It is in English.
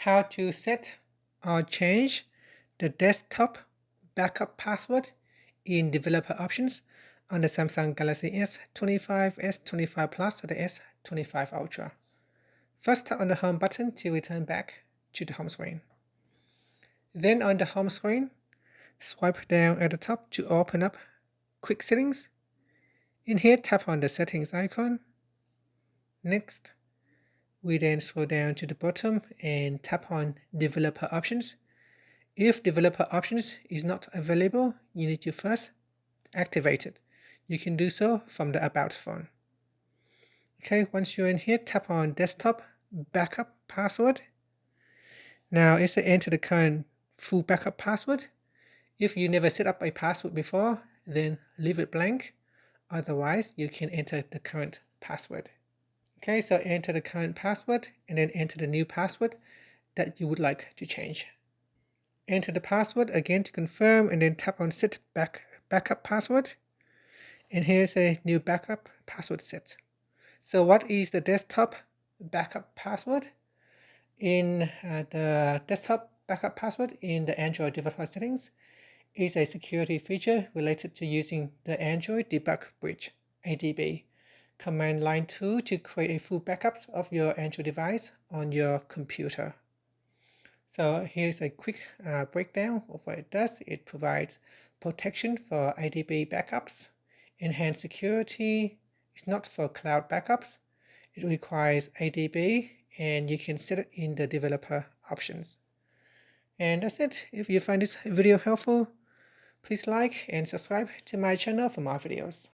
how to set or change the desktop backup password in developer options on the Samsung Galaxy S25, S25 Plus, or the S25 Ultra. First, tap on the home button to return back to the home screen. Then on the home screen, swipe down at the top to open up Quick Settings. In here, tap on the settings icon. Next, we then scroll down to the bottom and tap on developer options. If developer options is not available, you need to first activate it. You can do so from the About phone. Okay, once you're in here, tap on desktop backup password. Now it's to enter the current full backup password. If you never set up a password before, then leave it blank. Otherwise, you can enter the current password. Okay, so enter the current password and then enter the new password that you would like to change. Enter the password again to confirm and then tap on set backup password. And here's a new backup password set. So what is the desktop backup password? In the desktop backup password in the Android developer settings is a security feature related to using the Android Debug Bridge, ADB, command line tool to create a full backup of your Android device on your computer. So here's a quick breakdown of what it does. It provides protection for ADB backups, enhanced security. It's not for cloud backups. It requires ADB, and you can set it in the developer options. And that's it. If you find this video helpful, please like and subscribe to my channel for more videos.